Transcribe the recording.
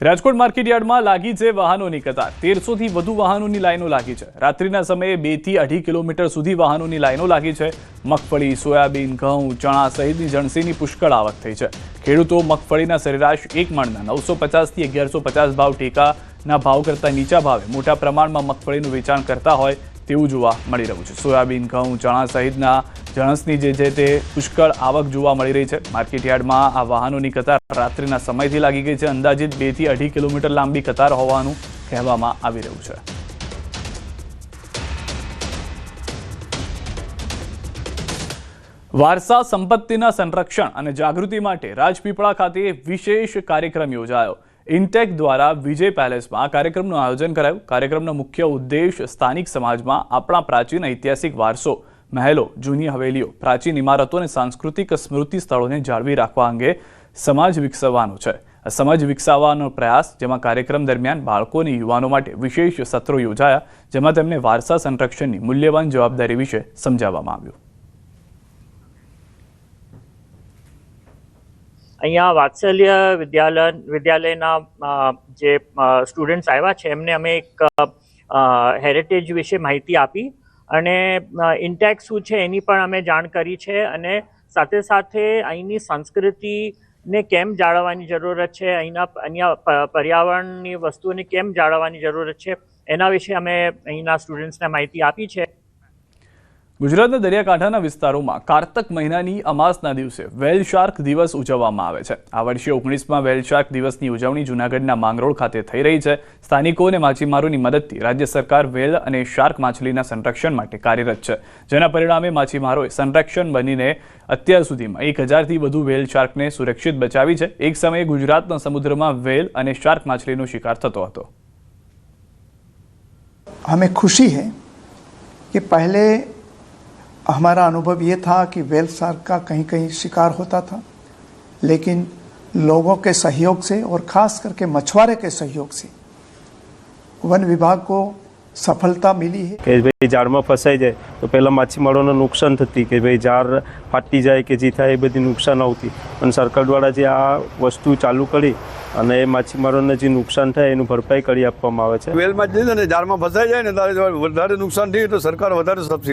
રાજકોટ માર્કેટયાર્ડમાં લાગી છે વાહનોની કતાર। 1300થી વધુ વાહનોની લાઈનો લાગી છે। રાત્રિના સમયે 2 થી 2.5 કિલોમીટર સુધી વાહનોની લાઈનો લાગી છે। મગફળી, સોયાબીન, ઘઉં, ચણા સહિતની જણસીની પુષ્કળ આવક થઈ છે। ખેડૂતો મગફળીના સરેરાશ એક મણના 950 થી 1150 ભાવ ટેકાના ભાવ કરતાં નીચા ભાવે મોટા પ્રમાણમાં મગફળીનું વેચાણ કરતા હોય તેવું જોવા મળી રહ્યું છે। સોયાબીન, ઘઉં, ચણા સહિતના જણસની જે છે તે પુષ્કળ આવક જોવા મળી રહી છે। માર્કેટયાર્ડમાં આ વાહનોની કતાર રાત્રિના સમયથી લાગી ગઈ છે। અંદાજિત 2 થી 2.5 કિલોમીટર લાંબી કતાર હોવાનું કહેવામાં આવી રહ્યું છે। વારસા સંપત્તિના સંરક્ષણ અને જાગૃતિ માટે રાજપીપળા ખાતે વિશેષ કાર્યક્રમ યોજાયો। ઇન્ટેક દ્વારા વિજય પેલેસમાં આ કાર્યક્રમનું આયોજન કરાયું। કાર્યક્રમનો મુખ્ય ઉદ્દેશ સ્થાનિક સમાજમાં આપણા પ્રાચીન ઐતિહાસિક વારસો, મહેલો, જૂની હવેલીઓ, પ્રાચીન ઇમારતો અને સાંસ્કૃતિક સ્મૃતિ સ્થળોને જાળવી રાખવા અંગે સમાજ વિકસાવવાનો છે। આ સમાજ વિકસાવવાનો પ્રયાસ, જેમાં કાર્યક્રમ દરમિયાન બાળકો અને યુવાનો માટે વિશેષ સત્રો યોજાયા, જેમાં તેમને વારસા સંરક્ષણની મૂલ્યવાન જવાબદારી વિશે સમજાવવામાં આવ્યું। અહીંયા વાત્સલ્ય વિદ્યાલયના જે સ્ટુડન્ટ્સ આવ્યા છે એમને અમે એક હેરિટેજ વિશે માહિતી આપી અને ઇન્ટેક શું છે એની પણ અમે જાણ કરી છે અને સાથે સાથે અહીંની સંસ્કૃતિને કેમ જાળવવાની જરૂરત છે, અહીંયા પર્યાવરણની વસ્તુઓને કેમ જાળવવાની જરૂરત છે એના વિશે અમે અહીંના સ્ટુડન્ટ્સને માહિતી આપી છે। ગુજરાતના દરિયાકાંઠાના વિસ્તારોમાં કારતક મહિનાની અમાસના દિવસે વેલ શાર્ક દિવસ ઉજવવામાં આવે છે। આ વર્ષે 19માં વેલ શાર્ક દિવસની ઉજવણી જૂનાગઢના માંગરોળ ખાતે થઈ રહી છે। સ્થાનિકો અને માછીમારોની મદદથી રાજ્ય સરકાર વેલ અને શાર્ક માછલીના સંરક્ષણ માટે કાર્યરત છે, જેના પરિણામે માછીમારોએ સંરક્ષણ બનીને અત્યાર સુધીમાં 1000થી વધુ વેલ શાર્કને સુરક્ષિત બચાવી છે। એક સમયે ગુજરાતના સમુદ્રમાં વેલ અને શાર્ક મછલીનો શિકાર થતો હતો। हमें खुशी है कि पहले हमारा अनुभव ये था कि वेल शार्क का कहीं कहीं शिकार होता था, लेकिन लोगों के सहयोग से और ख़ास करके मछुआरे के सहयोग से वन विभाग को सफलता मिली है कि भाई जाड़ में फसाई जाए तो पहला माछीमारों नुकसान थती कि भाई जाड़ फाटी जाए कि जी था ये बड़ी नुकसान आवती, અને સરકાર દ્વારા જે આ વસ્તુ ચાલુ કરી અને એ માછીમારોને જે નુકસાન થાય એનું ભરપાઈ કરી આપવામાં આવે છે। વેલમાં જ ને જાળમાં ફસાઈ જાય ને ત્યારે વધારે નુકસાન થયું તો સરકાર વધારે સબસિડી